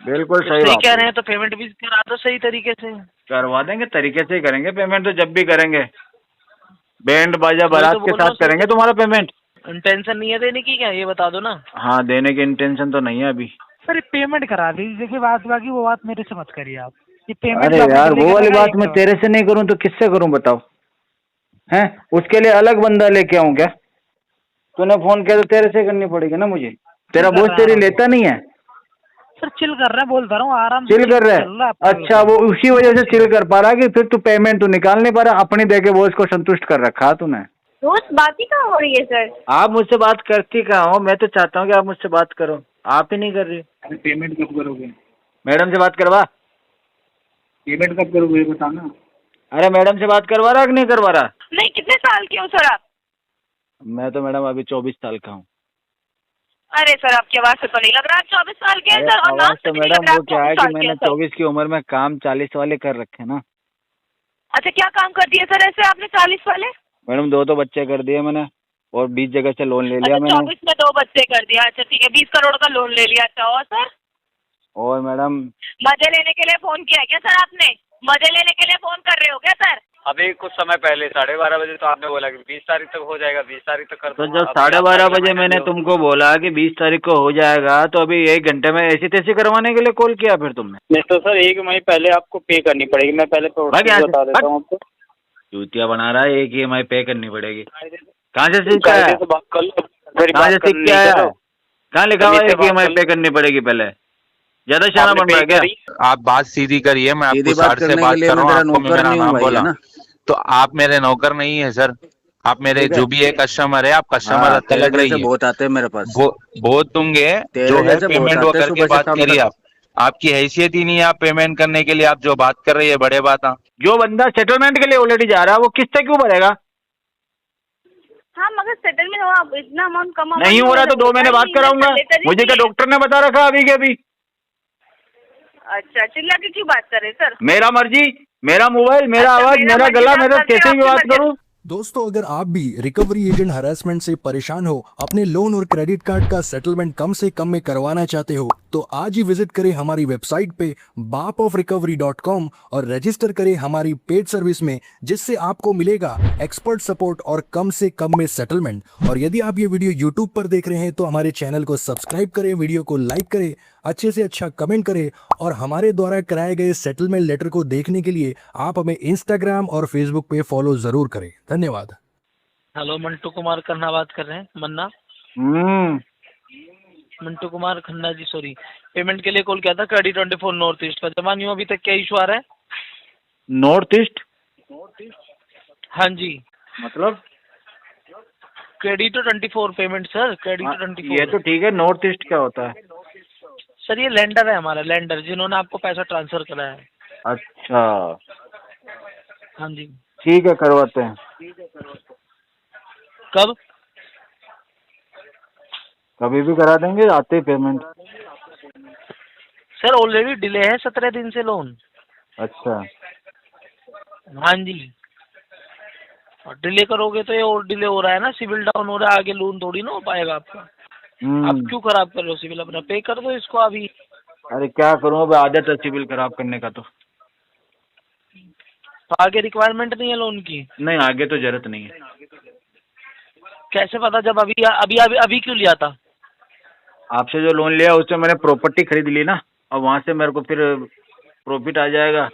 बिल्कुल तो सही सही बात कह है। रहे हैं तो पेमेंट भी करा दो सही तरीके से। करवा देंगे, तरीके से ही करेंगे पेमेंट, तो जब भी करेंगे बैंड बाजा वही तो बारात के बोल रहा साथ हूँ सही करेंगे तुम्हारा पेमेंट। इंटेंशन नहीं है देने की, क्या ये बता दो ना। हाँ, देने की इंटेंशन तो नहीं है अभी। सर पेमेंट करा दीजिए, देखिए बात बाकी वो बात मेरे से मत करिए आप। ये पेमेंट अरे जो आपने यार, डिले वो कर वाली रखा है बात एक मैं तो। तेरे से नहीं करूँ तो किससे करूँ बताओ? हैं, उसके लिए अलग बंदा लेके आऊँ क्या? तूने फोन किया तो तेरे से करनी पड़ेगी ना मुझे। चिल तेरा कर बॉस रहे हैं तेरी आराम से। लेता नहीं है। सर चिल कर रहे हैं, बोलता रहा हूँ आराम से चिल कर रहा चल रहा है है? आपका अच्छा, बिल्कुल। वो उसी वजह से चिल कर पा रहा है कि फिर तू पेमेंट तो निकाल नहीं पा रहा, अपनी दे के बॉस को संतुष्ट कर रखा है तूने। दोस्त बात ही कहाँ हो रही है सर? आप मुझसे बात करती कहाँ हो? मैं तो चाहता हूँ कि आप मुझसे बात करो, आप ही नहीं कर रही। अरे पेमेंट कब करोगे? मैडम से बात करवा। पेमेंट कब करोगे ये बताना। अरे मैडम से बात करवा रहा कि नहीं करवा रहा? नहीं, कितने साल के हो सर आप? मैं तो मैडम अभी 24 साल का हूँ। अरे सर आपकी आवाज से तो नहीं लग रहा आप 24 साल के हैं अरे सर, और नाम आवाज से तो भी नहीं लग मैडम रहा वो आप क्या 24 है कि साल के मैंने हैं सर। 24 की उम्र में काम 40 वाले कर रखे ना। अच्छा, क्या काम कर दिया सर ऐसे आपने 40 वाले? मैडम 2 तो बच्चे कर दिए मैंने, और 20 जगह से लोन ले अच्छा, लिया मैंने। 24 में 2 बच्चे कर दिया, अच्छा ठीक है, 20 करोड़ का लोन ले लिया। अच्छा, और सर और मैडम मजे लेने के लिए फोन किया क्या सर आपने? मजे लेने के लिए फोन कर रहे हो क्या सर? अभी कुछ समय पहले 12:30 बजे तो आपने बोला कि 20 तारीख तक हो जाएगा, 20 तारीख तक कर तो दूंगा। जब अभी आप 12:30 अगला बजे महीना मैंने दो। तुमको बोला कि 20 तारीख को हो जाएगा, तो अभी 1 घंटे में ऐसी तैसी करवाने के लिए कॉल किया फिर तुमने? नहीं तो सर 1 महीने पहले आपको पे करनी पड़ेगी। मैं पहले भाग यहाँ प्रोसेस से, बता देता भाग। हूँ आपको। चूतिया बना रहा है, एक EMI पे करनी पड़ेगी। कहाँ से सीख के कायदे आया? से बात कर लो, मेरी कहाँ से बात सीख करनी के नहीं आया कर है? रहे हो। कहाँ लिखा हुआ तमीज है से कि बात EMI कर पे लो। करनी पड़ेगी पहले? ज्यादा शाना आपने बन पे रहा है क्या? करी? आप बात सीधी करिए, मैं सीधी आपको बात सर से करने के बात लिए कर मैं रहा हूँ, तेरा आपको मैं नौकर मेरा नहीं हूँ नाम भाई, है बोला। ना? तो आप मेरे नौकर नहीं है सर, आप मेरे ठीक है। जो भी है कस्टमर है, आप कस्टमर हाँ, तेरे तलक जैसे रहिए। बहुत आते हैं मेरे पास। बहुत दूंगे तेरे जो है जैसे बहुत पेमेंट वो आते हैं करके सुबह से बात शाम करिए तक। आप। आपकी हैसियत ही नहीं है आप पेमेंट करने के लिए, आप जो बात कर रही है बड़े बात है। जो बंदा सेटलमेंट के लिए ऑलरेडी जा रहा है वो किस्तें क्यों भरेगा? हाँ, मगर सेटलमेंट हो, आप इतना अमाउंट कम अमाउंट नहीं में हो रहा तो 2 होता महीने ही बात नहीं है कराऊंगा। सर, लेटर ही मुझे क्या नहीं है। डॉक्टर ने बता रखा अभी के अभी? अच्छा, चिल्ला के क्यों बात कर रहे सर? मेरा मर्जी, मेरा मोबाइल, मेरा अच्छा, आवाज, मेरा मेरा मर्जी गला, आप मेरा करते हो, कैसे भी आपकी बात मर्जी। करूं। दोस्तों, अगर आप भी रिकवरी एजेंट हरासमेंट से परेशान हो, अपने लोन और क्रेडिट कार्ड का सेटलमेंट कम से कम में करवाना चाहते हो, तो आज ही विजिट करें हमारी वेबसाइट पे bapofrecovery.com और रजिस्टर करें हमारी पेड सर्विस में, जिससे आपको मिलेगा एक्सपर्ट सपोर्ट और कम से कम में सेटलमेंट। और यदि आप ये वीडियो यूट्यूब पर देख रहे हैं तो हमारे चैनल को सब्सक्राइब करें, वीडियो को लाइक करें, अच्छे से अच्छा कमेंट करें, और हमारे द्वारा कराए गए सेटलमेंट लेटर को देखने के लिए आप हमें इंस्टाग्राम और फेसबुक पे फॉलो जरूर करें। धन्यवाद। हेलो, मंटू कुमार खन्ना बात कर रहे हैं, मन्ना। मंटू कुमार खन्ना जी, सॉरी। पेमेंट के लिए कॉल किया था, क्रेडिट 24 नॉर्थ ईस्ट का जमा नहीं हुआ अभी तक, क्या इशू आ रहा है? नॉर्थ ईस्ट हाँ जी, मतलब? क्रेडिट 24 पेमेंट सर, क्रेडिट हाँ, 24। ये तो ठीक है, नॉर्थ ईस्ट क्या होता है? सर ये लेंडर है हमारा, लेंडर जिन्होंने आपको पैसा ट्रांसफर करा है। अच्छा, हाँ जी। ठीक है, करवाते हैं। कब? कभी भी करा देंगे, आते ही पेमेंट। सर ऑलरेडी डिले है 17 दिन से लोन। अच्छा, हाँ जी, और डिले करोगे तो ये और डिले हो रहा है ना, सिविल डाउन हो रहा है, आगे लोन थोड़ी ना हो पाएगा आपका। आप क्यों खराब कर रहे हो सिविल अपना? पे कर दो इसको अभी। अरे क्या करूं, अब आदत है सिविल खराब करने का। तो आगे रिक्वायरमेंट नहीं है लोन की? नहीं, आगे तो जरूरत नहीं है। कैसे पता, जब अभी अभी अभी, अभी क्यों लिया था? आपसे जो लोन लिया उससे मैंने प्रॉपर्टी खरीद ली ना, और वहां से मेरे को फिर प्रॉफिट आ जाएगा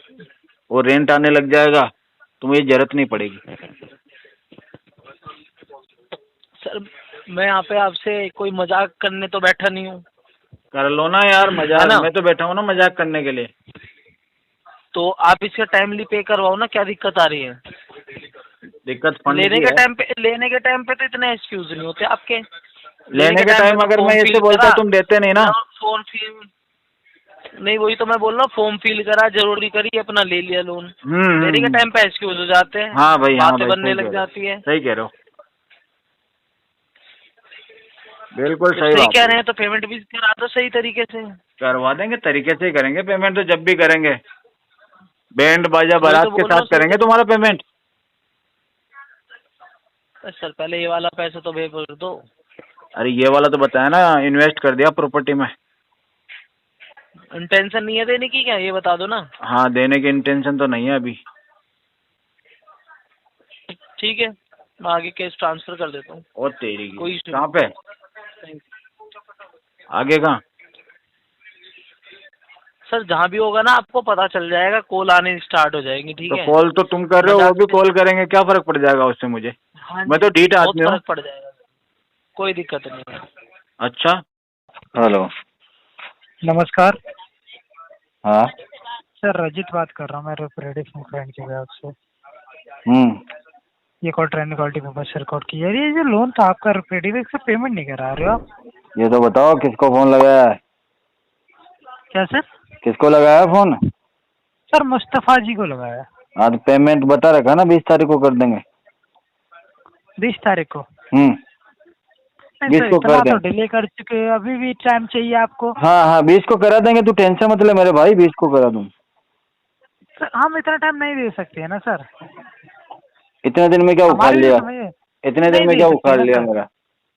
और रेंट आने लग जाएगा, तो मुझे जरूरत नहीं पड़ेगी। सर मैं यहाँ पे आपसे कोई मजाक करने तो बैठा नहीं हूँ। कर लो ना यार है मजाक, ना? मैं तो बैठा हूँ ना मजाक करने के लिए। तो आप इसका टाइमली पे करवाओ ना, क्या दिक्कत आ रही है? दिक्कत फंड लेने की के है। टाइम पे तो इतने एक्सक्यूज नहीं होते आपके। लेने के टाइम अगर मैं ऐसे बोलता तुम देते नहीं ना। फॉर्म फिल नहीं, वही तो मैं बोल रहा हूँ, फॉर्म फिल करा, जरूरी करी, अपना ले लिया लोन। लेने के टाइम पे एक्सक्यूज हो जाते हैं। हाँ भाई, हाँ बातें भाई, बनने सही कह लग रहे हो, जाती है। सही कह रहे हो, बिल्कुल तो सही सही बात कह है। रहे हैं तो पेमेंट भी करा दो सही तरीके से। करवा देंगे, तरीके से ही करेंगे पेमेंट, तो जब भी करेंगे बैंड बाजा वही बारात तो के बोल रहा साथ हूँ, सही करेंगे तुम्हारा पेमेंट। सर पहले ये वाला पैसा तो पे कर दो। अरे ये वाला तो बताया ना, इन्वेस्ट कर दिया प्रॉपर्टी में। इंटेंशन नहीं है देने की क्या, ये बता दो ना। हाँ, देने की इंटेंशन तो नहीं है अभी। ठीक है, मैं आगे केस ट्रांसफर कर देता हूँ। और तेरी की। कोई issue कहाँ पे? नहीं। आगे कहाँ? सर जहाँ भी होगा ना आपको पता चल जाएगा, कॉल आने स्टार्ट हो जाएंगी। ठीक तो है, कॉल तो तुम कर रहे हो, वो भी कॉल करेंगे, क्या फर्क पड़ जाएगा उससे मुझे? हाँ मैं तो ढीठ बहुत आदमी हूँ। फर्क पड़ जाएगा, कोई दिक्कत नहीं है। अच्छा, हेलो। नमस्कार हाँ। सर, रजित बात कर रहा हूँ मैं रेडिफ फ्रेंड के ब्याज से। ये कॉल ट्रेन क्वालिटी पर्पज से रिकॉर्ड की है। ये जो लोन था आपका रेडिफ से पेमेंट नहीं करा रहे हो आप? ये तो बताओ किसको फोन लगाया है? क्या सर? किसको लगाया है फोन? सर मुस्तफा जी को लगाया। हाँ, तो पेमेंट बता रखा ना 20 तारीख को कर देंगे। 20 तारीख को? 20 को कर इतना दें। तो डिले कर चुके हैं, अभी भी टाइम चाहिए आपको। हाँ हाँ, 20 को करा देंगे, तू टेंशन मत ले मेरे भाई, 20 को करा दूँ। सर हम इतना टाइम नहीं दे सकते हैं ना सर। इतने दिन में क्या उखाड़ हमारे लिए लिया? समझिए। इतने दिन नहीं में दे क्या सकते उखाड़ ना लिया सर। मेरा?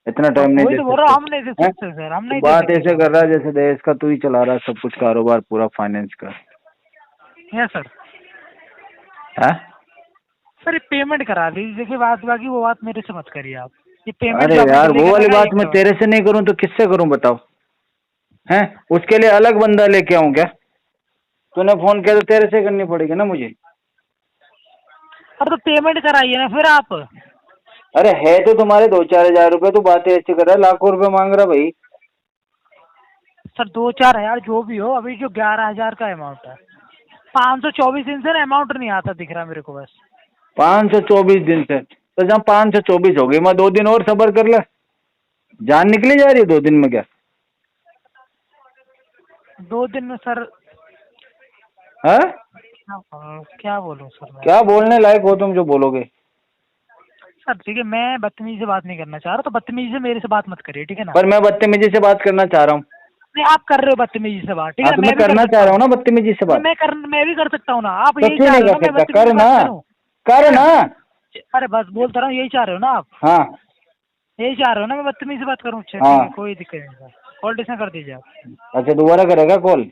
इतना टाइम नहीं वही दे तो बोल रहा हूँ, हम सकते। नहीं दे हैं? सकते सर, हम नहीं तो दे बात सकते ऐसे सर। कर रहा है जैसे देश का तू ही चला रहा है सब कुछ, कारोबार पूरा फाइनेंस का। Yes sir. है? सर ये पेमेंट करा दीजिए, देखिए बात बाकी वो बात मेरे से मत करिए आप। ये पेमेंट अरे जो आपने यार, delay वो वाली करा, बात ये मैं करवा। तेरे से नहीं करूँ तो किससे करूँ बताओ? हैं? उसके लिए अलग बंदा लेके आऊँ क्या? तूने फोन किया तो तेरे से करनी पड़ेगी ना मुझे। अरे तो पेमेंट कराइए ना फिर आप। अरे है तो तुम्हारे 2-4 हजार रुपए, तू बातें ऐसी कर रहा है, लाखों रुपए मांग रहा भाई। सर 2-4 हजार जो भी हो, अभी जो 11,000 का अमाउंट है, 524 दिन से अमाउंट नहीं आता दिख रहा मेरे को बस। 524 दिन से तो जहाँ 524 हो गई, मैं 2 दिन और सब्र कर ले। जान निकली जा रही है 2 दिन में क्या? 2 दिन में सर। है? क्या बोलूं सर मैं? क्या बोलने लायक हो तुम जो बोलोगे? सर ठीक है, मैं बदतमीजी से बात नहीं करना चाह रहा, तो बदतमीजी से मेरे से बात मत करिए, ठीक है ना? पर मैं बदतमीजी से बात करना चाह रहा हूँ। नहीं, आप कर रहे हो बदतमीजी से बात, ठीक है हाँ, ना? तो मैं भी कर करना सकता चाह रहा हूँ ना बदतमीजी से बात। मैं भी कर सकता हूँ ना। आप तो यही क्यों चाह नहीं रहे हो कर ना मैं सकता? बदतमीजी कर से ना, बात करूं? कर ना। अरे बस बोलता रहा हूँ, यही चाह रहे हो ना आप? हाँ यही चाह रहे हो ना मैं बदतमीजी से बात करूँ? अच्छा हाँ। ठीक है, कोई दिक्कत नहीं सर, कॉल डिस्कनेक्ट कर दीजिए आप। अच्छा, दोबारा करेगा कॉल?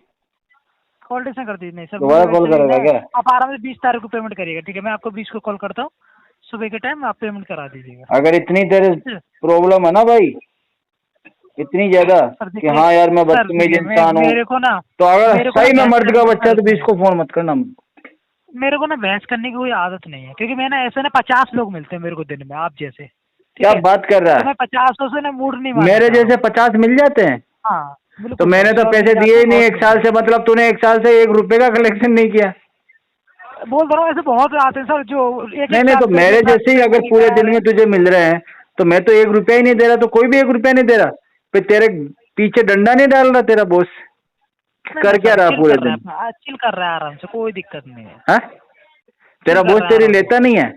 कॉल डिस्कनेक्ट कर दीजिए। नहीं सर, दोबारा कॉल वैसे भी करेगा ना, क्या? आप आराम से 20 तारीख को पेमेंट करिएगा, ठीक है? मैं आपको 20 को कॉल करता हूँ, सुबह के टाइम आप पेमेंट करा दीजिएगा। अगर इतनी तेरे प्रॉब्लम है ना भाई, इतनी ज्यादा सर कि देखिए, हाँ यार मैं सर बदतमीज देखिए, इंसान हूँ, मेरे को ना तो अगर मेरे को सही ना में बहस मर्द का करने बच्चा है तो सर, 20 को फोन मत करना। मेरे को ना बहस करने की कोई आदत नहीं है, क्योंकि मैं ना ऐसे ना 50 लोग मिलते हैं मेरे को दिन में आप जैसे, ठीक क्या है? बात कर रहा तो है? मैं 50 से ना मूड नहीं मारना मेरे चाह रहा जैसे हूँ। 50 मिल जाते हैं? हाँ तो बिल्कुल मैंने सर, तो 100 पैसे मिल जाते दिए ही हैं, नहीं बहुत 1 साल से, मतलब तूने 1 साल से 1 रुपए का कलेक्शन नहीं किया। बोल रहा हूँ, ऐसे बहुत आते हैं सर जो एक नहीं नहीं, तो मेरे जैसे ही अगर पूरे दिन में तुझे मिल रहे हैं तो मैं तो 1 रुपया ही नहीं दे रहा, तो कोई भी 1 रुपया नहीं दे रहा, फिर तेरे पीछे डंडा नहीं डाल रहा तेरा बॉस? कर क्या रहा पूरे दिन? चिल कर रहा है आराम से, कोई दिक्कत नहीं है। हाँ? तेरा कर बॉस रहा है तेरी आराम से। लेता नहीं है?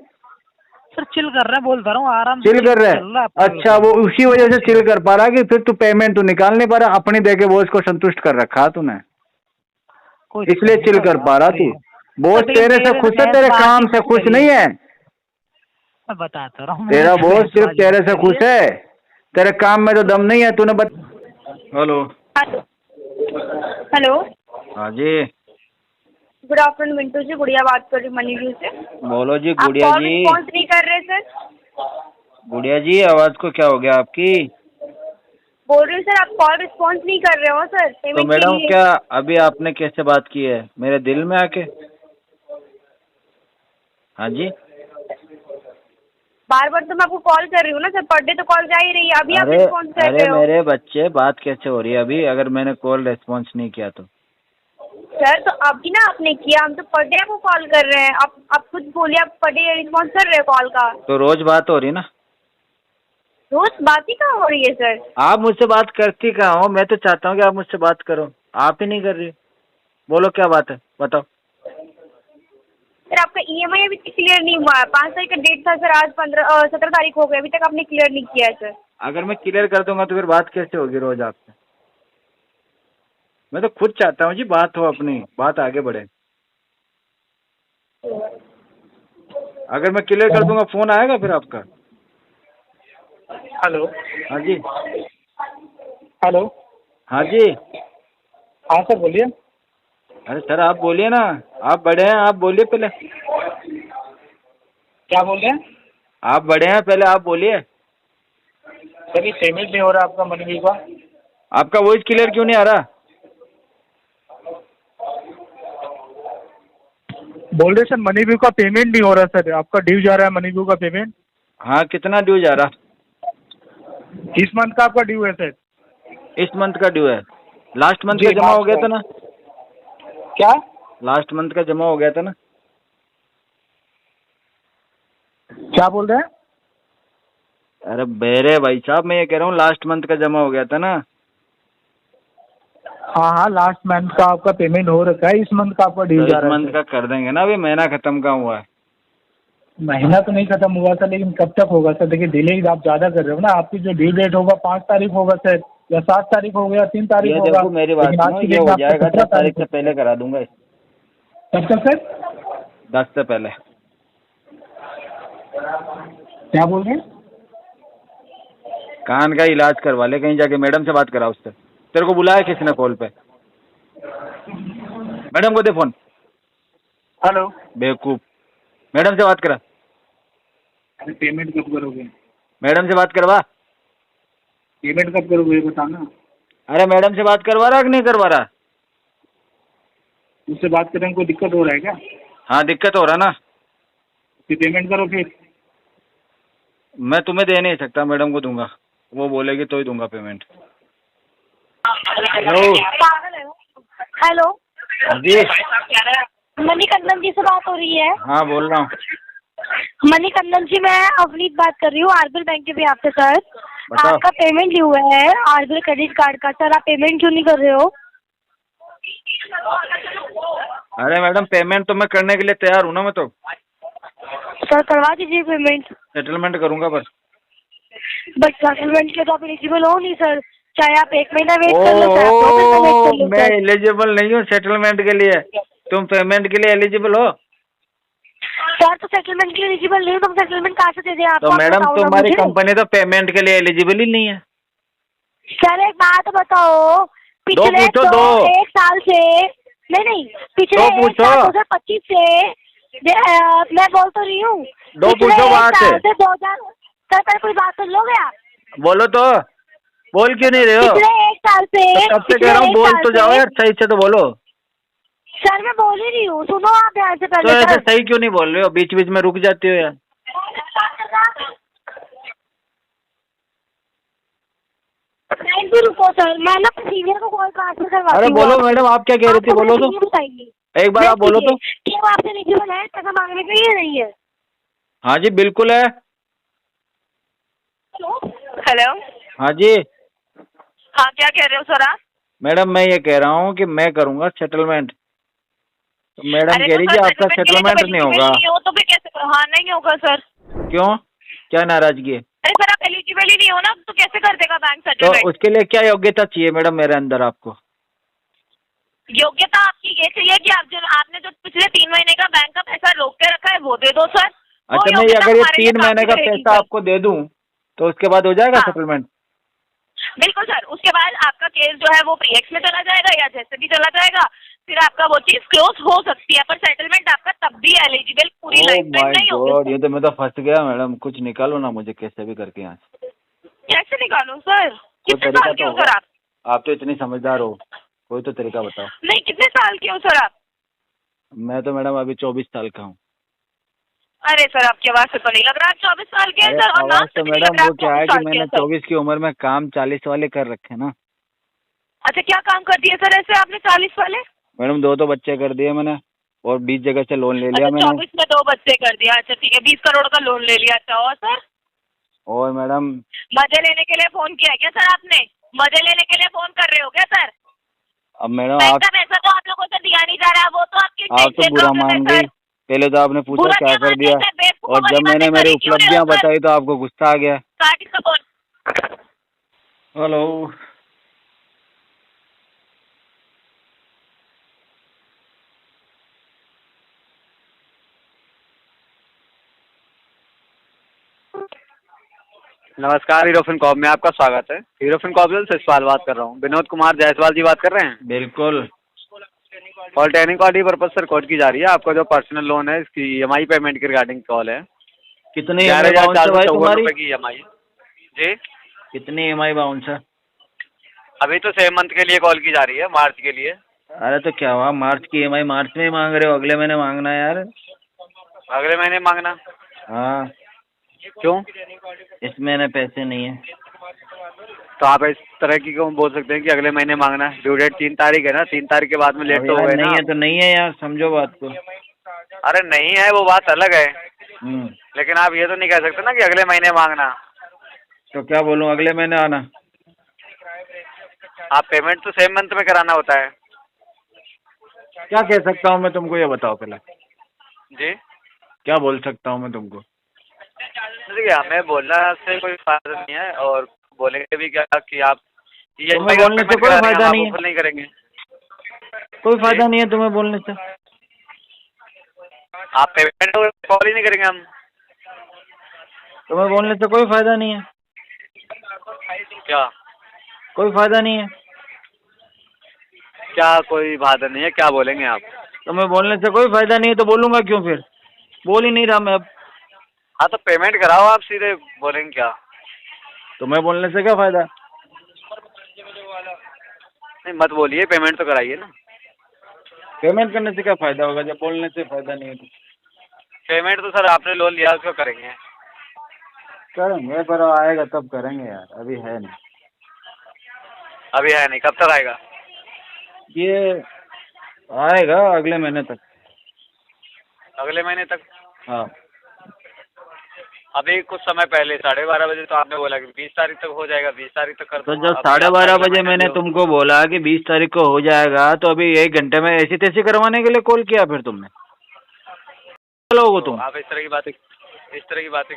सर चिल कर रहा है, बोल रहा हूँ आराम से चिल कर रहा चल रहा है? अच्छा, वो उसी वजह से चिल कर पा रहा कि फिर तू पेमेंट तू निकाल नहीं पा रहा, अपनी दे के बॉस को संतुष्ट कर रखा तूने, कोई दिक्कत इसलिए नहीं चिल सर, कर पा रहा तू। बॉस देखिए, तेरे से मेरे खुश है, मैं तेरे बात काम ही से मत खुश करिए। नहीं है। मैं बताता रहा हूँ, तेरा मेरे बॉस से सिर्फ बात तेरे मत से करिए। खुश है, तेरे काम में तो दम नहीं है। तूने हेलो। हेलो, हाँ जी, गुड आफ्टरनून मिंटू जी, गुड़िया बात कर रही हूँ मनी व्यू से। बोलो जी आप गुड़िया कॉल जी। रिस्पॉन्स नहीं कर रहे सर। गुड़िया जी, आवाज को क्या हो गया आपकी? बोल रही हूँ सर, आप कॉल रिस्पॉन्स नहीं कर रहे हो सर तो पेमेंट के मैडम लिए। क्या अभी आपने कैसे बात की है? मेरे दिल में आके? हाँ जी। बार बार तो मैं आपको कॉल कर रही हूँ ना सर, पर डे तो कॉल जा ही रही है, अभी आप अरे रिस्पॉन्स कर अरे रहे हो। मेरे बच्चे, बात कैसे हो रही है अभी अगर मैंने कॉल रिस्पॉन्स नहीं किया तो? सर तो अभी ना आपने किया, हम तो पर डे आपको कॉल कर रहे हैं, आप खुद बोलिए, आप पर डे रिस्पॉन्स कर रहे हो कॉल का। तो रोज बात हो रही ना? रोज बात ही कहाँ हो रही है सर? आप मुझसे बात करती कहाँ हो? मैं तो चाहता हूँ कि आप मुझसे बात करो, आप ही नहीं कर रही। बोलो क्या बात है, बताओ। सर आपका EMI अभी तक क्लियर नहीं हुआ है, 5 तारीख का डेट था सर, आज 17 तारीख हो गई, अभी तक आपने क्लियर नहीं किया है सर। अगर मैं क्लियर कर दूंगा तो फिर बात कैसे होगी रोज आपसे? मैं तो खुद चाहता हूँ जी बात हो, अपनी बात आगे बढ़े। अगर मैं क्लियर कर दूंगा फोन आएगा फिर आपका? हेलो। हाँ जी। हेलो। हाँ जी। हाँ सर बोलिए। अरे सर आप बोलिए ना, आप बड़े हैं, आप बोलिए पहले। क्या बोल रहे हैं? आप बड़े हैं, पहले आप बोलिए। सर ये पेमेंट नहीं हो रहा आपका मनी व्यू का। आपका वॉइस क्लियर क्यों नहीं आ रहा? बोल रहे सर मनी व्यू का पेमेंट नहीं हो रहा सर, आपका ड्यू जा रहा है मनी व्यू का पेमेंट। हाँ, कितना ड्यू जा रहा? इस मंथ का आपका ड्यू है सर। इस मंथ का ड्यू है? लास्ट मंथ जी, का जमा हो मार्च गया का। था ना? क्या? लास्ट मंथ का जमा हो गया था ना? क्या बोल रहे हैं? अरे बेरे भाई साहब, मैं ये कह रहा हूँ लास्ट मंथ का जमा हो गया था ना? हाँ हाँ, लास्ट मंथ का आपका पेमेंट हो रखा है, इस मंथ का आपका ड्यू तो जा इस रहा है मंथ सर। का कर देंगे ना, अभी महीना खत्म का हुआ है। महीना तो नहीं खत्म हुआ सर, लेकिन कब तक होगा सर? देखिए डिले आप ज़्यादा कर रहे हो ना। आपकी जो ड्यू डेट होगा 5 तारीख होगा सर, या 7 तारीख हो गया, 3 तारीख ये होगा। देखो मेरी बात लेकिन आज सुनो, की ये डेट में हो आपका जाएगा 17 10 तारीख से है। पहले करा दूंगा। कब तक सर? 10 से पहले। क्या बोल रहे हैं? कान का इलाज करवा ले, कहीं जाके मैडम से बात करा उससे। तेरे को बुलाया किसने कॉल पे? मैडम को दे फोन। हेलो। बेवकूफ, मैडम से बात करा। अरे पेमेंट कब करोगे? मैडम से बात करवा। पेमेंट कब करोगे ये बताना। अरे मैडम से बात करवा रहा कि नहीं करवा रहा? उससे बात करने में कोई दिक्कत हो रहा है क्या? हाँ, दिक्कत हो रहा ना। फिर पेमेंट करो फिर। मैं तुम्हें दे नहीं सकता, मैडम को दूंगा। वो बोलेगी तो ही दूंगा पेमेंट। हेलो। हेलो, हाँ जी। मणिकंदन जी से बात हो रही है? हाँ, बोल रहा हूँ। मणिकंदन जी, मैं अवनीत बात कर रही हूँ आरबीएल बैंक के बिहाफ से सर। बताओ। आपका पेमेंट ड्यू है आरबीएल क्रेडिट कार्ड का सर, आप पेमेंट क्यों नहीं कर रहे हो? अरे मैडम, पेमेंट तो मैं करने के लिए तैयार हूँ ना। मैं तो सर करवा दीजिए पेमेंट। सेटलमेंट करूंगा बस। बट सेटलमेंट के तो आप एलिजिबल हो नहीं सर, चाहे आप 1 महीना वेट कर लो, चाहे आप 2 महीना वेट कर लो मैं सर। एलिजिबल नहीं हूँ सेटलमेंट के लिए। तुम पेमेंट के लिए एलिजिबल हो? सर तो सेटलमेंट के लिए एलिजिबल नहीं हो तो हम सेटलमेंट कहाँ से दे दें आपको? तो आप मैडम बताओ ना तुम्हारी मुझे। कंपनी तो पेमेंट के लिए एलिजिबल ही नहीं है। सर एक बात बताओ, पिछले पूछो, दो। 1 साल से नहीं पिछले दो 1 पूछो। साल 2025 से मैं बोल तो रही हूँ। दो पिछले पूछो 1 बात। साल से 2000 सर पहले कोई बात सुन लोगे आप? बोलो तो। बोल क्यों नहीं रहे हो? पिछले 1 साल से तो तब से कह रहा हूँ पिछले 1 बोल साल तो जाओ से- यार, सही से तो बोलो। सर मैं बोल ही रही हूँ, सुनो आप ध्यान से तो पहले ऐसे सर। सही क्यों नहीं बोल रहे हो? बीच बीच में रुक जाती हो यार। लाइन पे रुको सर, मैं ना सीनियर को कॉल ट्रांसफर करवाती अरे हूँ। बोलो मैडम, आप क्या कह रही थी? आपको बोलो मैं तो। senior बताएंगी। एक बार आप बोलो तो। कि वो आपसे एलिजिबल है पैसा मांगने के लिए? नहीं है? हाँ जी, बिल्कुल है। हेलो। हाँ जी हाँ क्या कह रहे हो सर आप? मैडम, मैं ये कह रहा हूँ कि मैं करूँगा सेटलमेंट। तो मैडम कह रही कि आपका सेटलमेंट नहीं होगा। हो तो फिर कैसे? हाँ नहीं होगा सर। क्यों? क्या नाराजगी है? अरे सर आप एलिजिबल ही नहीं हो ना, तो कैसे कर देगा बैंक तो सेटलमेंट? उसके लिए क्या योग्यता चाहिए मैडम मेरे अंदर आपको? योग्यता आपकी ये चाहिए कि आपने जो पिछले 3 महीने का बैंक का पैसा रोक के रखा है वो दे दो सर। वो अच्छा, मैं योग्यता अगर ये हमारे लिए 3 महीने का काफी रहेगी पैसा सर। आपको दे दूं तो उसके बाद हो जाएगा हाँ। सेटलमेंट? बिल्कुल सर, उसके बाद आपका केस जो है वो प्रीएक्स में चला जाएगा या जैसे भी चला जाएगा, फिर आपका वो चीज क्लोज हो सकती है, पर सेटलमेंट आपका तब भी एलिजिबल पूरी ओह लाइफ टाइम माय नहीं गॉड, होगा। ये तो मैं तो फंस गया मैडम। कुछ निकालो ना मुझे कैसे भी करके यहाँ से। कैसे निकालूं सर? कोई कितने तरीका साल के तो हो होगा। सर आप? आप तो इतनी समझदार हो, कोई तो तरीका बताओ। नहीं, कितने साल के हो सर आप? मैं तो मैडम अभी 24 साल का हूँ। अरे सर आपकी आवाज से तो नहीं लग रहा आप 24 साल के हैं अरे सर, और नाम आवाज से तो भी नहीं लग मैडम रहा वो आप क्या है 24 कि साल के मैंने हैं सर। 24 की उम्र में काम 40 वाले कर रखे ना। अच्छा क्या काम कर दिए सर ऐसे आपने 40 वाले? मैडम 2 बच्चे कर दिए मैंने, और 20 जगह से लोन ले अच्छा लिया मैंने। 24 में 2 बच्चे कर दिया, अच्छा ठीक है, 20 करोड़ का लोन ले लिया। अच्छा और सर? और मैडम मजे लेने के लिए फोन किया क्या सर आपने? मजे लेने के लिए फोन कर रहे हो क्या सर? अब मैडम बैंक आप का पैसा तो आप लोगों से दिया नहीं जा रहा, वो तो आपकी तो टेंशन बुरा प्रॉब्लम है मान सर। गई। पहले तो आपने पूछा बुरा क्या क्या कर मान दिया, गई सर? बेवकूफों और वाली जब मैंने बातें मेरी करी क्यों रहे उपलब्धियां हो सर? बताई तो आपको गुस्सा आ गया। काट इसका फोन। हेलो। नमस्कार, हीरो फिनकॉर्प में आपका स्वागत है। हीरो फिनकॉर्प से सवाल बात कर रहा हूँ। विनोद कुमार जायसवाल जी बात कर रहे हैं? बिल्कुल। Polytechnic Audi purpose sir call की जा रही है। आपका जो पर्सनल लोन है इसकी EMI पेमेंट के रिगार्डिंग कॉल है। कितनी 11,454 रुपये की EMI जी। कितनी EMI बाउंस है? अभी तो 6 मंथ के लिए कॉल की जा रही है, मार्च के लिए। अरे तो क्या हुआ, मार्च की EMI मार्च में ही मांग रहे हो, अगले महीने मांगना है यार। अगले महीने मांगना? हाँ। क्यों? इस महीने पैसे नहीं है। तो आप इस तरह की क्यों बोल सकते हैं कि अगले महीने मांगना है? ड्यू डेट 3 तारीख है ना, 3 तारीख के बाद में लेट तो हो गए ना। नहीं है तो नहीं है यार, समझो बात को। अरे नहीं है वो बात अलग है, लेकिन आप ये तो नहीं कह सकते ना कि अगले महीने मांगना। तो क्या बोलूं, अगले महीने आना? आप पेमेंट तो सेम मंथ में कराना होता है। क्या कह सकता हूँ मैं तुमको, ये बताओ पहले। जी क्या बोल सकता हूँ मैं तुमको? देखिए, हमें बोलना से कोई फायदा नहीं है, और बोलेंगे भी क्या कि आप ये तुम्हें बोलने से कोई फायदा नहीं है। नहीं करेंगे। कोई फायदा नहीं है तुम्हें बोलने से। आप पेमेंट कॉल ही नहीं करेंगे हम। तुम्हें बोलने से कोई फायदा नहीं है। क्या कोई फायदा नहीं है? क्या कोई फायदा नहीं है? क्या बोलेंगे आप? तुम्हें बोलने से कोई फायदा नहीं है तो बोलूंगा क्यों फिर? बोल ही नहीं रहा मैं अब। हाँ तो पेमेंट कराओ, आप सीधे बोलेंगे क्या? तुम्हें बोलने से क्या फायदा? नहीं मत बोलिए, पेमेंट तो कराइए ना। पेमेंट करने से क्या फायदा होगा जब बोलने से फायदा नहीं है तो? पेमेंट तो सर आपने लोन लिया उसको करेंगे। करेंगे पर आएगा तब करेंगे यार, अभी है नहीं। अभी है नहीं, कब तक आएगा? ये आएगा अगले महीने तक। अगले महीने तक? हाँ। अभी कुछ समय पहले 12:30 बजे तो आपने बोला कि 20 तारीख तक हो जाएगा, 20 तारीख तक कर तो दूंगा। जब 12:30 बजे मैंने तुमको बोला कि 20 तारीख को हो जाएगा, तो अभी 1 घंटे में ऐसी तैसी करवाने के लिए कॉल किया फिर तुमने? लोगो तुम। आप इस तरह की बातें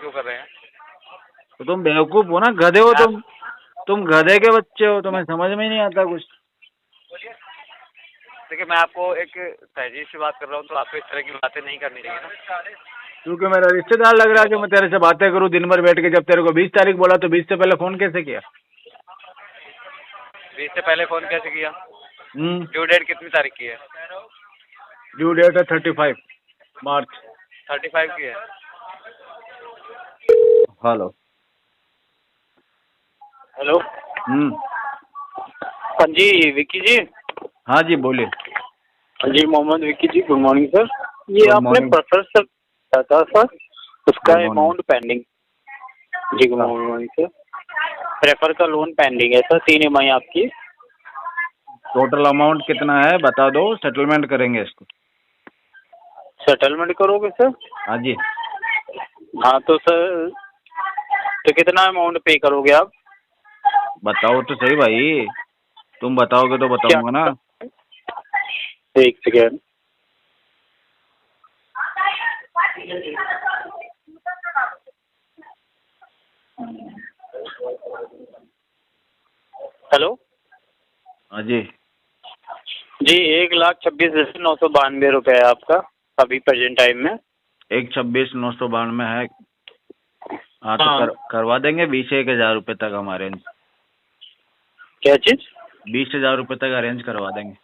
क्यों कर रहे हैं? तो तुम बेवकूफ हो ना, गधे हो तुम गधे के बच्चे हो, तुम्हें समझ में नहीं आता कुछ। देखिए, मैं आपको एक तहजीब से बात कर रहा हूँ, तो आपको इस तरह की बातें नहीं करनी चाहिए ना। क्योंकि मेरा रिश्तेदार लग रहा है कि मैं तेरे से बातें करूं दिन भर बैठ के। जब तेरे को 20 तारीख बोला तो 20 से पहले फोन कैसे किया? 20 से पहले फोन कैसे किया? ड्यू डेट कितनी तारीख की है? ड्यू डेट है 35 मार्च। 35 की है। हेलो। हेलो। हाँ जी विक्की जी। हाँ जी बोलिए। हाँ जी मोहम्मद विक्की जी, गुड मॉर्निंग सर। ये आपने प्रेफर सर था सर, उसका अमाउंट पेंडिंग। जी गुड मॉर्निंग सर। प्रेफर का लोन पेंडिंग है सर, 3 EMI आपकी। टोटल अमाउंट कितना है बता दो, सेटलमेंट करेंगे इसको। सेटलमेंट करोगे सर? हाँ जी। हाँ तो सर, तो कितना अमाउंट पे करोगे आप? बताओ तो सही भाई, तुम बताओगे तो बताऊंगा ना। एक सेकेंड। हेलो। हाँ जी। जी 1,26,992 रुपये है आपका अभी प्रेजेंट टाइम में। 1,26,992 है। हाँ तो करवा देंगे 20,000 रुपये तक हम अरेंज। क्या चीज? 20,000 रुपये तक अरेंज करवा देंगे।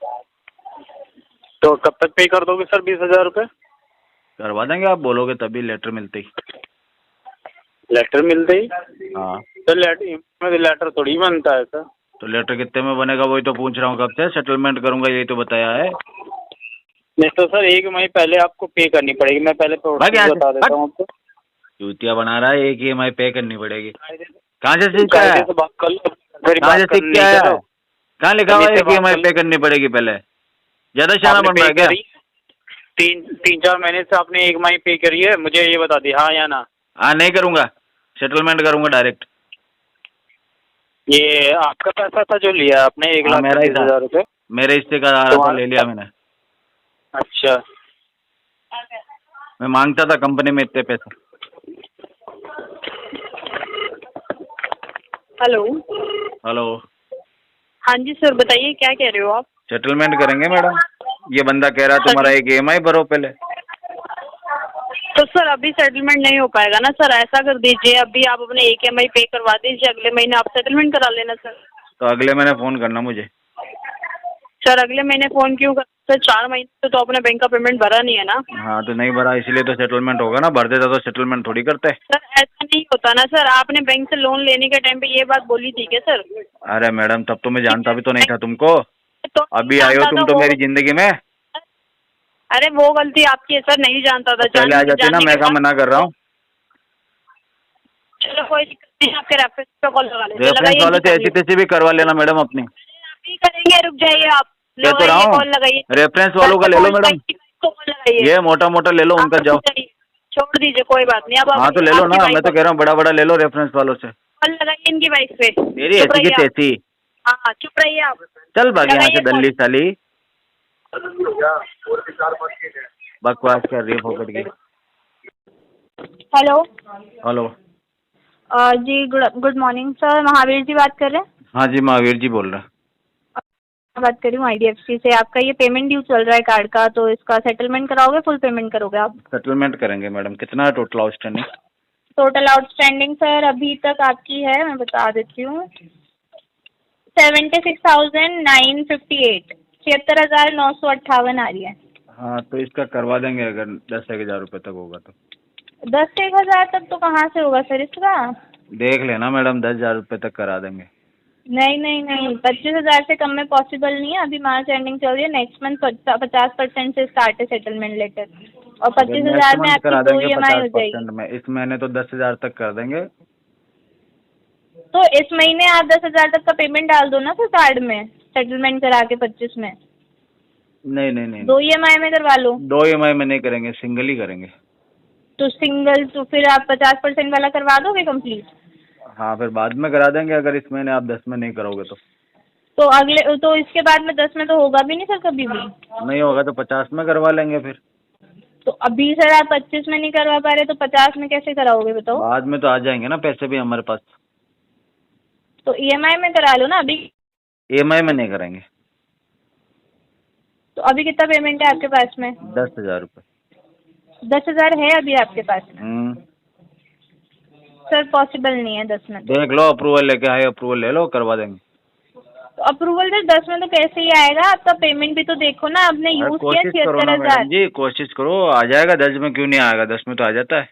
तो कब तक पे कर दोगे सर 20,000 रुपये? करवा देंगे, आप बोलोगे तभी, लेटर मिलते ही। लेटर मिलते ही? हाँ। तो लेटर थोड़ी बनता है सर। तो लेटर कितने में बनेगा वही तो पूछ रहा हूँ, कब से सेटलमेंट करूंगा यही तो बताया है। नहीं तो सर 1 EMI पहले आपको पे करनी पड़ेगी। मैं पहले बता देता हूँ आपको। चूतिया बना रहा है, 1 EMI पे करनी पड़ेगी। कहाँ से सीख है? कहाँ से सीख के आया? कहाँ लिखा हुआ है 1 EMI पे करनी पड़ेगी पहले? ज्यादा शाना बन रहा है क्या? 3-4 महीने से आपने 1 EMI पे करी है, मुझे ये बता दी, हाँ या ना? हाँ नहीं करूंगा, सेटलमेंट करूंगा डायरेक्ट। ये आपका पैसा था जो लिया आपने 1,20,000 रुपये? मेरे हिस्से का आ रहा था, ले लिया मैंने। अच्छा। मैं मांगता था कंपनी में इतने पैसे। हेलो। हेलो। हाँ जी सर बताइए, क्या कह रहे हो आप? सेटलमेंट करेंगे मैडम। ये बंदा कह रहा है तुम्हारा 1 EMI भरो पहले। तो सर अभी सेटलमेंट नहीं हो पाएगा ना सर, ऐसा कर दीजिए अभी आप अपने EMI पे करवा दीजिए, अगले महीने आप सेटलमेंट करा लेना सर। तो अगले महीने फ़ोन करना मुझे। सर अगले महीने फोन क्यों कर सर, 4 महीने तो अपने बैंक का पेमेंट भरा नहीं है ना। हाँ तो नहीं भरा इसलिए तो सेटलमेंट होगा ना, भर देता तो सेटलमेंट थोड़ी करते। सर ऐसा नहीं होता ना सर, आपने बैंक से लोन लेने के टाइम पे ये बात बोली थी क्या सर? अरे मैडम तब तो मैं जानता भी तो नहीं था तुमको, तो अभी आए हो तुम तो मेरी जिंदगी में। अरे वो गलती आपकी है सर, नहीं जानता था। पहले आ जाती ना, मैं क्या मना कर रहा हूँ। चलो कोई दिक्कत नहीं, आपके रेफरेंस पे कॉल लगा लेते। रेफरेंस वाले से ऐसी तैसी भी करवा लेना मैडम अपनी। अभी करेंगे, रुक जाइए आप। कह तो रहा हूँ, कॉल लगाइए, रेफरेंस वालों का ले लो मैडम, कॉल लगाइए। ये मोटा मोटा ले लो उनका जाओ। छोड़ दीजिए कोई बात नहीं, अब हाँ तो ले लो ना, मैं तो कह रहा हूँ बड़ा बड़ा ले लो रेफरेंस वालों से। कॉल लगाइए इनकी वाइफ पे। मेरी ऐसी की तैसी। हाँ चुप रहिए आप। चल भाग यहाँ से लगाइए दल्ली साली, बकवास कर रही है फोकट की। हेलो हेलो जी, good morning sir, Mahavir ji बात कर रहे हैं? हाँ जी महावीर जी बोल रहा है। मैं बात कर रही हूँ IDFC से। आपका ये पेमेंट ड्यू चल रहा है कार्ड का, तो इसका सेटलमेंट कराओगे, फुल पेमेंट करोगे आप? सेटलमेंट करेंगे मैडम। कितना है total outstanding? Total outstanding sir अभी तक आपकी है, मैं बता देती हूँ, 76,958, 76,958 आ रही है। हाँ तो इसका करवा देंगे अगर 10,000 रुपये तक होगा तो। 10 से 1,000 तक तो कहाँ से होगा सर इसका? देख लेना मैडम, 10,000 रुपये तक करा देंगे। नहीं नहीं नहीं, 25,000 से कम में पॉसिबल नहीं है। अभी मार्च एंडिंग चल रही है, नेक्स्ट मंथ 50% से स्टार्ट है सेटलमेंट लेटर, और 25,000 में आपकी 2 EMI हो जाएगी। में इस महीने तो 10,000 तक कर देंगे। तो इस महीने आप 10,000 तक का पेमेंट डाल दो ना फिर कार्ड में, सेटलमेंट करा के 25 में। नहीं नहीं नहीं, 2 EMI में करवा लो। 2 EMI में नहीं करेंगे, सिंगल ही करेंगे। तो सिंगल तो फिर आप 50% वाला करवा दोगे कंप्लीट? हाँ फिर बाद में करा देंगे, अगर इस महीने आप 10 में नहीं करोगे तो। तो अगले, तो इसके बाद में 10 में तो होगा भी नहीं सर कभी भी। नहीं होगा तो 50 में करवा लेंगे फिर। तो अभी सर आप 25 में नहीं करवा पा रहे तो 50 में कैसे कराओगे बताओ? बाद में तो आ जाएंगे ना पैसे भी हमारे पास। तो EMI में करा लो ना अभी। EMI में नहीं करेंगे। तो अभी कितना पेमेंट है आपके पास में? 10,000 रुपये। 10,000 है अभी आपके पास में? सर पॉसिबल नहीं है 10 में। देख लो, अप्रूवल लेके आए, अप्रूवल ले लो, करवा देंगे। तो अप्रूवल सर 10 में तो कैसे ही आएगा? आपका पेमेंट भी तो देखो ना, आपने यूज किया कोशिश करो ना 76,000 मैडम जी, कोशिश करो, आ जाएगा। 10 में क्यों नहीं आएगा, 10 में तो आ जाता है।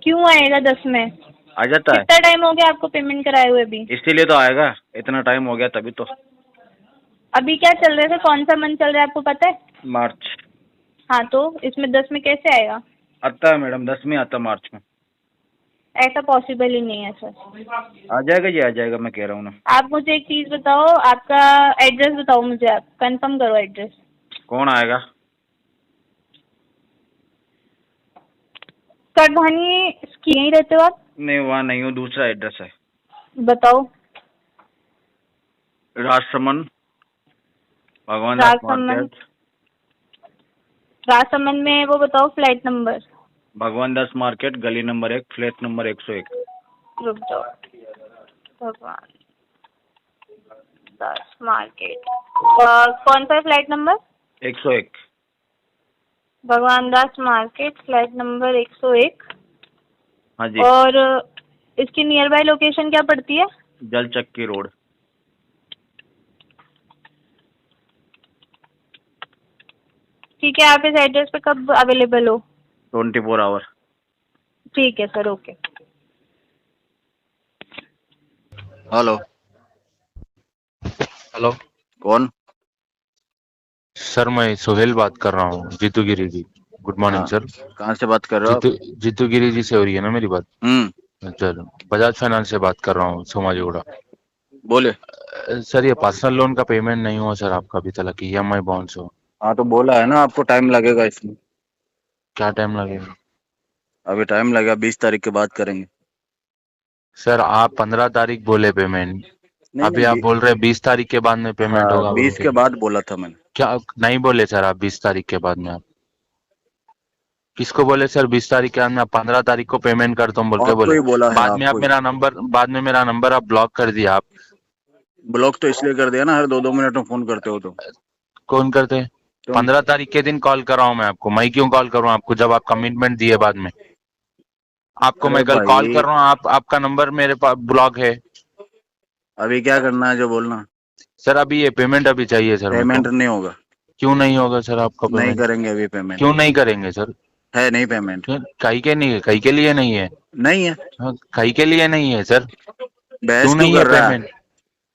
क्यों आएगा 10 में? आ जाता है। कितना टाइम हो गया आपको पेमेंट कराए हुए अभी? इसीलिए तो आएगा, इतना टाइम हो गया तभी तो। अभी क्या चल रहा है सर, कौन सा मंथ चल रहा है आपको पता है? मार्च। हाँ तो इसमें 10 में कैसे आएगा? आता है मैडम, 10 में आता मार्च में। ऐसा पॉसिबल ही नहीं है सर। आ जाएगा जी, आ जाएगा, मैं कह रहा हूँ ना। आप मुझे एक चीज बताओ, आपका एड्रेस बताओ मुझे, आप कंफर्म करो एड्रेस। कौन आएगा? करधानी की यहीं रहते हो आप? नहीं वहाँ नहीं हूँ, दूसरा एड्रेस है। बताओ। राजसमंद, भगवान राजसमंद, राजसमंद में वो बताओ फ्लैट नंबर। भगवान दास मार्केट, गली नंबर 1, फ्लैट नंबर 101। रुक जाओ, भगवान दास मार्केट, कौन सा फ्लैट नंबर? 101। भगवान दास मार्केट, फ्लैट नंबर 101। हाँ जी। और इसकी नियर बाय लोकेशन क्या पड़ती है? जल चक्की रोड। ठीक है, आप इस एड्रेस पे कब अवेलेबल हो? 24 आवर। ठीक है सर, ओके। हेलो। हेलो, कौन? सर मैं सोहेल बात कर रहा हूँ, Jitu Giri ji. Good morning sir. कहाँ से बात कर रहे हो? जीतू गिरी जी से हो रही है ना मेरी बात? चलो, बजाज फाइनेंस से बात कर रहा हूँ, सोमाजीगुड़ा। बोले। सर ये पर्सनल लोन का पेमेंट नहीं हुआ सर आपका अभी तक, EMI बाउंस हो। हाँ तो बोला है ना आपको, टाइम लगेगा इसमें। क्या टाइम लगेगा? अभी टाइम लगेगा, 20 तारीख के बाद करेंगे। सर आप 15 तारीख बोले पेमेंट, अभी आप बोल रहे हैं 20 तारीख के बाद में पेमेंट होगा। 20 के बाद बोला था मैंने। क्या नहीं बोले सर आप 20 तारीख के बाद में? आप किसको बोले सर 20 तारीख के बाद में? आप 15 तारीख को पेमेंट कर तुम बोल के बोले। बाद में आप मेरा नंबर आप ब्लॉक कर दिया। आप ब्लॉक तो इसलिए कर दिया ना, हर 2-2 मिनट में फोन करते हो तो। कौन करते हैं? 15 तारीख के दिन कॉल कर रहा हूँ मैं आपको। मैं क्यों कॉल करूँ आपको जब आप कमिटमेंट दिए बाद में? आपको मैं कल कॉल कर रहा हूँ, आपका नंबर मेरे पास ब्लॉक है। अभी क्या करना है जो बोलना। सर अभी ये पेमेंट अभी चाहिए सर। पेमेंट नहीं होगा। क्यों नहीं होगा सर आपका पेमेंट? नहीं करेंगे अभी पेमेंट। क्यों नहीं करेंगे सर? है नहीं पेमेंट। कहीं के नहीं है, कहीं के लिए नहीं है। नहीं है, कहीं के लिए नहीं है सर। बहस क्यों नहीं क्यों है कर रहा है? पेमेंट?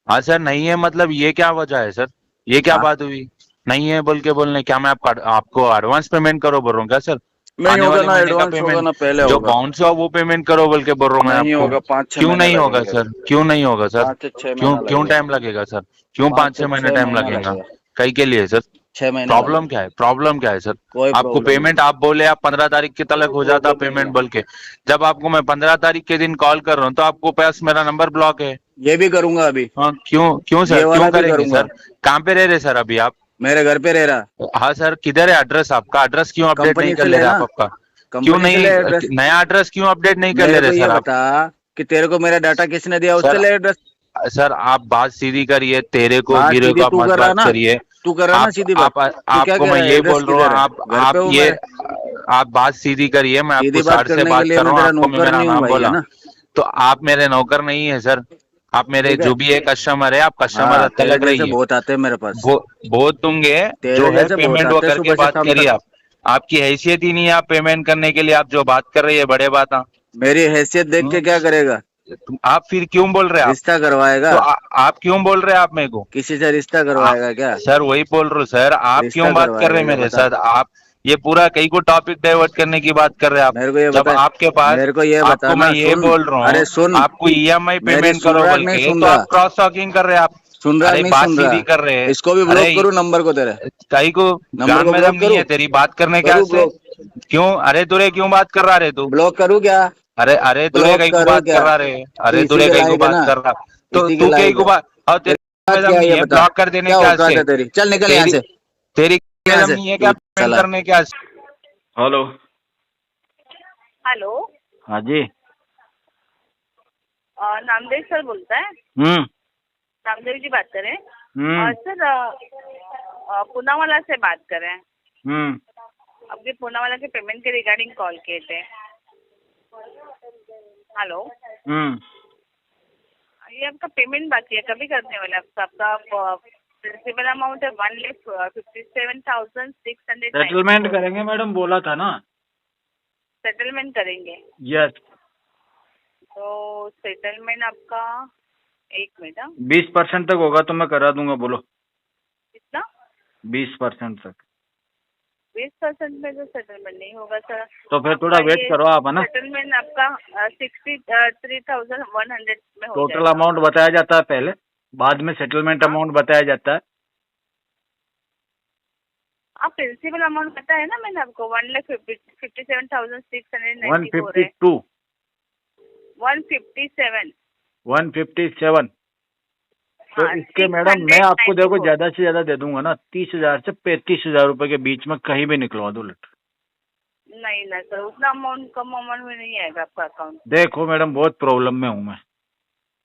हाँ सर नहीं है मतलब ये क्या वजह है सर? ये क्या बात हुई? नहीं है बोल के बोलने क्या मैं आपको एडवांस पेमेंट करो बोल रहा हूँ क्या सर? नहीं आने होगा वाले ना, महीने का एडवांस होगा ना, पहले पेमेंट जो होगा। बाउंस हुआ वो पेमेंट करो बोल के बोल रहा हूँ मैं नहीं होगा, आपको। 5-6 क्यों महीने नहीं होगा लगेंगे। सर? क्यों नहीं होगा सर? 5 से 6 क्यों महीना क्यों लगेगा। टाइम लगेगा सर? क्यों 5-6 महीने 6 टाइम महीना लगेगा? लगेगा। कहीं के लिए सर? 6 महीने प्रॉब्लम क्या है? प्रॉब्लम क्या है सर? कोई आपको प्रॉब्लम पेमेंट आप बोले आप 15 तारीख के तलक हो जाता प्रॉब्लम नहीं पेमेंट है। बोल के, जब आपको मैं 15 तारीख के दिन कॉल कर रहा हूँ तो आपको पास मेरा नंबर ब्लॉक है। ये भी करूंगा अभी। हाँ क्यों क्यों सर? ये वाला क्यों भी करेंगे करूंगा। सर? कहाँ पे रह रहे सर अभी आप? मेरे घर पे रह रहा। हाँ सर किधर है एड्रेस आपका? एड्रेस क्यों अपडेट नहीं कंपनी कर से ले रहे लेना। आप आपका? क्यों कंपनी से नहीं ले एड्रेस। नया एड्रेस क्यों अपडेट नहीं कर ले मेरे रहे को ये सर आप? बता कि तेरे को मेरा डाटा किसने दिया, उससे सर ले एड्रेस। सर आप बात सीधी करिए, तेरे को बात गिरे सीधी को आप तू मत कर रहा बात ना, करिए। तू कर रहा ना सीधी बात। तू क्या आपको कह मैं रहा है, ये एड्रेस बोल रहा किधर है? हूँ घर पे हूँ मैं। आप बात सीधी करिए। मैं सीधी आपको बात सर से करने के बात लिए कर मैं रहा हूँ, तेरा आपको मैं नौकर मेरा नहीं हूँ नाम भाई, बोला है ना? तो आप मेरे नौकर नहीं है सर। आप मेरे ठीक है। जो भी है कस्टमर है, आप कस्टमर हाँ, अच्छे तेरे लग रही जैसे है। बहुत आते हैं मेरे पास। बहुत तुंगे तेरे जो है जैसे बहुत पेमेंट वो आते हैं करके सुबह से बात शाम करिए तक। आप। आपकी हैसियत ही नहीं है आप पेमेंट करने के लिए, आप जो बात कर रही है बड़े बात। मेरी हैसियत देख के क्या करेगा? आप फिर क्यों बोल रहे हैं आप? रिश्ता करवाएगा? तो आप क्यों बोल रहे हैं आप मेरे को? किसी से रिश्ता करवाएगा क्या? सर वही बोल रहा हूँ सर, आप रिश्ता क्यों बात कर रहे करवाएगा हैं क्या, मेरे बता। साथ? आप ये पूरा कहीं को टॉपिक डाइवर्ट करने की बात कर रहे हैं आप। मेरे को ये जब बता। आपके पास मेरे को ये आपको मैं बताना, ये सुन। बोल रहा अरे हूँ सुन, आपको ईएमआई मेरी पेमेंट सुन करो रहा बोल नहीं के, सुन तो रहा? आप क्रॉस टॉकिंग कर रहे हैं आप। सुन रहा अरे नहीं बात सुन सीधी रहा? कर रहे हैं। इसको भी ब्लॉक करूँ नंबर को तेरे? कहीं को नंबर गान को में ब्लॉक दम नहीं करूँ? है तेरी बात करने का करूँ से? ब्लॉक? क्यों? अरे तुरे क्यों बात कर रहा रे तू? ब्लॉक करूँ क्या? अरे अरे तुरे ब्लॉक कहीं को करूँ बात क्या? कर रहा रे? तू अरे इसी तुरे के कहीं को लायक है बात ना? कर रहा तो इसी के तू कहीं लायक को है। बात और तेरी बात दम क्या है नहीं ये है बता। ब्लॉक कर देने क्या क्या औकात से? है तेरी? चल निकल यहाँ से। तेरी यहाँ दम से नहीं है क्या तू पेमेंट साला। करने क्या? हेलो। हेलो, हाँ जी। नामदेव सर बोलता है? नामदेव जी बात कर रहे हैं? सर पूनावाला से बात कर रहे हैं। आपके पूनावाला के पेमेंट के रिगार्डिंग कॉल किए थे। हेलो, ये आपका पेमेंट बाकी है, कभी करने वाले आपका प्रिंसिपल अमाउंट है 1,57,600। सेटलमेंट करेंगे मैडम, बोला था ना। सेटलमेंट करेंगे? यस। तो सेटलमेंट आपका 1 मिनट। 20% तक होगा तो मैं करा दूंगा, बोलो। कितना? 20% तक। 20% में तो सेटलमेंट नहीं होगा सर। तो फिर थोड़ा वेट करो आप, है ना। सेटलमेंट आपका 63,100 में हो टोटल जाएगा। अमाउंट बताया जाता है पहले, बाद में सेटलमेंट अमाउंट बताया जाता है। आप प्रिंसिपल अमाउंट पता है ना मैंने आपको 1,57,694 152। 157। 157। तो हाँ, इसके मैडम मैं आपको 694। देखो ज्यादा से ज्यादा दे दूंगा ना, 30,000 से 35,000 रुपए के बीच में कहीं भी निकलवा दो लेटर। नहीं ना सर, उतना अमाउंट कम अमाउंट में नहीं आएगा आपका अकाउंट। देखो मैडम बहुत प्रॉब्लम में हूँ मैं।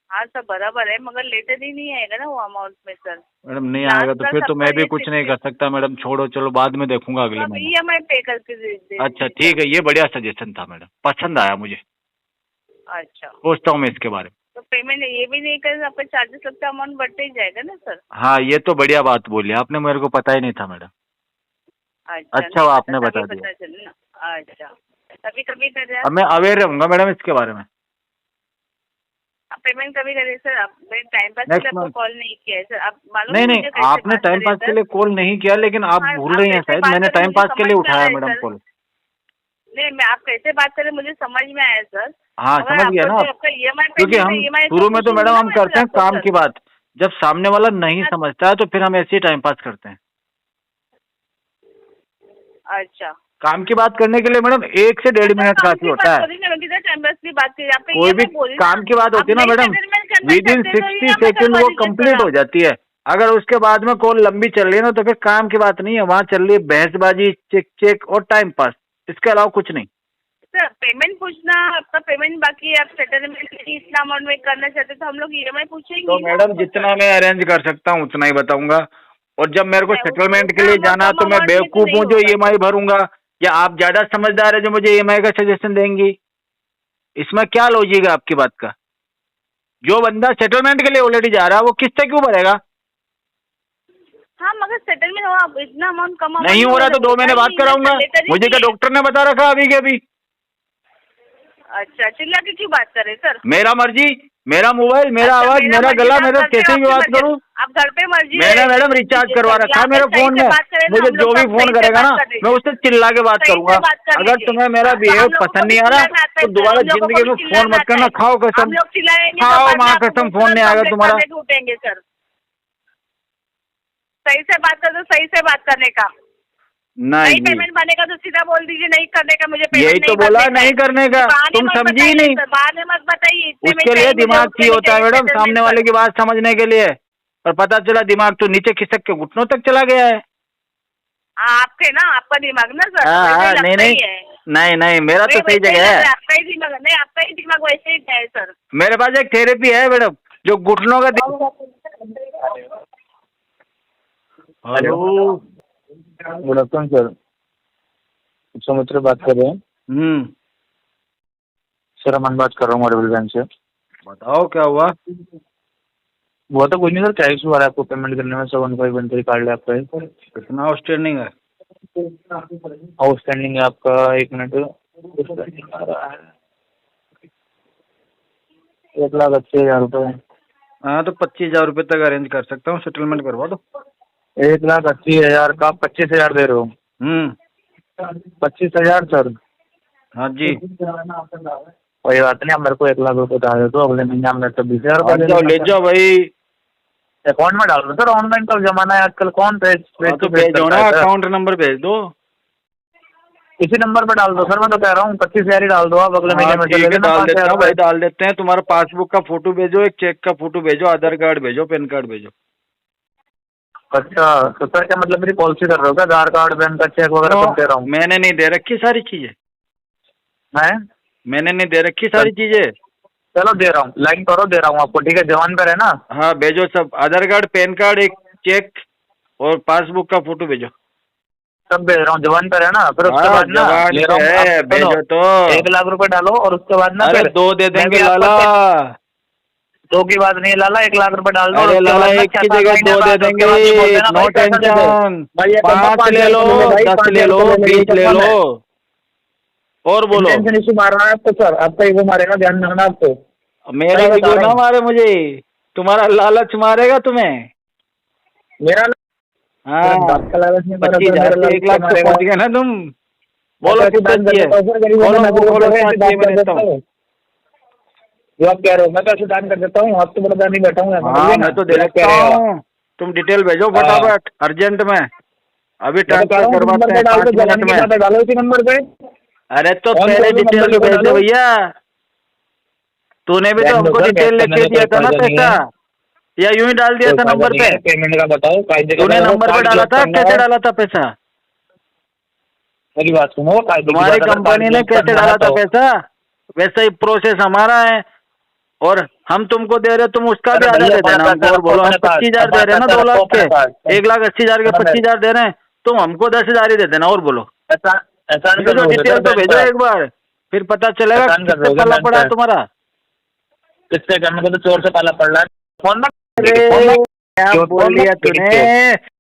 हाँ सर बराबर है, मगर लेटर ही नहीं आएगा ना वो अमाउंट में सर। मैडम नहीं आएगा तो फिर तो मैं भी कुछ नहीं कर सकता मैडम, छोड़ो चलो बाद में देखूंगा अगले आप महीने। EMI पे करके दे दीजिए। अच्छा ठीक है, ये बढ़िया सजेशन था मैडम, पसंद आया मुझे। अच्छा, सोचता हूँ मैं इसके बारे में। तो पेमेंट ये भी नहीं करें आपका चार्जेस लगता है, अमाउंट बढ़ते ही जाएगा ना सर। हाँ ये तो बढ़िया बात बोली आपने, मेरे को पता ही नहीं था मैडम। अच्छा नहीं आपने पता, बता तभी दिया। पता चला ना। अच्छा, कभी कभी कर रहे अब मैं अवेयर रहूंगा मैडम इसके बारे में। आप पेमेंट कभी करिए सर। आप टाइम पास के Next लिए आपको month। कॉल नहीं किया है सर। आप मालूम नहीं है नहीं मुझे कैसे आपने बात टाइम करें पास के सर? लिए कॉल नहीं किया, लेकिन आप हाँ, भूल आप रही हैं कैसे शायद, बात मैंने करें टाइम मुझे पास के लिए समझ में आ उठाया रहा है मैडम सर। कॉल। नहीं, मैं आप कैसे बात करें मुझे समझ में आया सर। हाँ मगर समझ गया आपका ना जो आप, आपका EMI क्योंकि हम शुरू में तो मैडम हम करते हैं काम की बात, जब सामने वाला नहीं समझता है तो फिर हम ऐसे ही टाइम पास करते हैं। अच्छा, काम की बात करने के लिए मैडम 1 से 1.5 मिनट काफी होता है। टाइम पास की बात करिए। आपका कोई भी EMI बोलिए काम की बात होती है ना मैडम, विद इन 60 सेकेंड वो कंप्लीट हो जाती है। अगर उसके बाद में कॉल लंबी चल रही है ना तो फिर काम की बात नहीं है, वहाँ चल रही है बहसबाजी, चेक और टाइम पास, इसके अलावा कुछ नहीं। सर पेमेंट पूछना, आपका पेमेंट बाकी है, आप सेटलमेंट इतना अमाउंट में करना चाहते तो हम लोग EMI पूछेंगे तो मैडम जितना मैं अरेंज कर सकता हूँ उतना ही बताऊंगा, और जब मेरे को सेटलमेंट के लिए जाना तो मैं बेवकूफ हूँ जो EMI भरूंगा, या आप ज्यादा समझदार है जो मुझे EMI का सजेशन देंगी? इसमें क्या लॉजिक है आपकी बात का? जो बंदा सेटलमेंट के लिए ऑलरेडी जा रहा है वो किस्तें क्यों भरेगा? हाँ मगर सेटलमेंट हो, आप इतना अमाउंट कम नहीं हो रहा तो 2 महीने बात कराऊंगा। मुझे क्या डॉक्टर ने बता रखा अभी के अभी? अच्छा, चिल्ला के क्यों बात कर रहे सर? मेरा मर्जी, मेरा मोबाइल, मेरा आवाज, मेरा गला, मेरा कैसे भी बात करूं? आप घर पे मर्जी। मैंने मैडम रिचार्ज करवा रखा है मेरे फोन में। मुझे जो भी फोन करेगा ना मैं उससे चिल्ला के बात करूंगा। अगर तुम्हें मेरा बिहेव पसंद नहीं आ रहा तो दोबारा जिंदगी में फोन मत करना। खाओ कसम, खाओ माँ कसम, फोन नहीं आएगा तुम्हारा। उठेंगे सर, सही से बात कर दो, सही से बात करने का। नहीं पेमेंट बनेगा तो सीधा बोल दीजिए नहीं करने का, मुझे पेमेंट यही तो बोला नहीं करने का, तुम समझी ही नहीं। बाद में मत बताइए। उसके लिए दिमाग चाहिए होता है मैडम, सामने वाले की बात समझने के लिए। और पता चला दिमाग तो नीचे खिसक के घुटनों तक चला गया है। आपके ना, आपका दिमाग ना सर। नहीं नहीं, मेरा तो सही जगह है। आपका ही दिमाग नहीं, आपका ही दिमाग वैसे ही है सर। मेरे पास एक थेरेपी है मैडम जो घुटनों का। हेलो, गुड आफ्टरनून सर, समुद्र बात कर रहे हैं। सर अमन बात कर रहा हूँ मॉडल बैंक से। बताओ क्या हुआ? वो तो कुछ नहीं सर, क्या इशू आ रहा है आपको पेमेंट करने में? 7513 कार्ड है आपका। कितना आउटस्टैंडिंग है? आउटस्टैंडिंग है आपका, 1 मिनट, आ रहा है 1,80,000 रुपये। हाँ तो 25,000 रुपये तक अरेंज कर सकता हूँ, सेटलमेंट करवा दो। 1,80,000 का 25,000 दे रहे हो? 25,000 सर? हाँ जी। कोई बात नहीं, आप मेरे को 1,00,000 रुपये डाल दो, अगले महीने आप मेरे को 20,000 रुपये ले जाओ भाई। अकाउंट में डाल दो सर, ऑनलाइन का जमाना है आजकल, कौन तो भेजो ना, अकाउंट नंबर भेज दो। इसी नंबर पे डाल दो सर, मैं तो कह रहा हूँ 25,000 ही डाल दो आप, अगले महीने में डाल देते हैं भाई, डाल देते हैं। तुम्हारा पासबुक का फोटो भेजो, एक चेक का फोटो भेजो, आधार कार्ड भेजो, पैन कार्ड भेजो। अच्छा तो सर क्या मतलब मेरी पॉलिसी कर रहे हो क्या? आधार कार्ड, पैन कार्ड, चेक वगैरह सब दे रहा हूँ? मैंने नहीं दे रखी सारी चीजें, मैंने नहीं दे रखी सारी चीजें। चलो दे रहा हूँ, लाइन करो, दे रहा हूँ आपको, ठीक है? जवान पर है ना? हाँ भेजो सब, आधार कार्ड, पैन कार्ड, एक चेक और पासबुक का फोटो भेजो। सब भेज रहा हूँ, जवान पर है ना? फिर उसके बाद ना ले रहा हूँ, भेजो तो 1,00,000 रुपए डालो और उसके बाद ना फिर 2 दे देंगे लाला। 2 की बात नहीं लाला, 1,00,000 रुपए डाल दो। अरे लाला, 1 की जगह 2 दे देंगे, नो टेंशन। 5 ले लो, 10 ले लो, 20 ले लो। और बोलो। टेंशन इशू मार रहा है आपको सर, आपका ईगो मारेगा, ध्यान रखना आपको। मेरा ईगो ना मारे मुझे, तुम्हारा लालच मारेगा तुम्हें। मेरा? हाँ 25,000 से 1,00,000 तक पहुँच गए ना तुम। बोलो कितना चाहिए? जो आप कह रहे हो मैं कैसे दान कर देता हूँ? आप तो बड़ा दान ही बैठा हूँ। हाँ मैं तो दे रखा हूँ, तुम डिटेल भेजो फटाफट, अर्जेंट में, अभी ट्रांसफर करवाते हैं 5 मिनट में। डालो इसी नंबर पे। अरे तो पहले डिटेल तो भेज दो भैया, तूने भी तो हमको डिटेल लेके दिया था ना पैसा, या यूं ही डाल दिया था नंबर पे? पेमेंट का बताओ, तूने नंबर पे डाला था, कैसे डाला था पैसा? मेरी बात सुनो, तुम्हारी कंपनी ने कैसे डाला था पैसा? वैसा ही प्रोसेस हमारा है, और हम तुमको दे रहे, तुम उसका भी आधा दे देना हमको। और बोलो हम 25,000 दे रहे हैं ना, 2 लाख के, 1,80,000 के 25,000 दे रहे हैं, तुम हमको 10,000 ही दे देना। और बोलो, डिटेल तो भेजो एक बार, फिर पता चलेगा किससे पाला पड़ा है तुम्हारा। किससे करने को? तो चोर से पाला पड़ रहा है। फोन क्या बोल दिया तूने?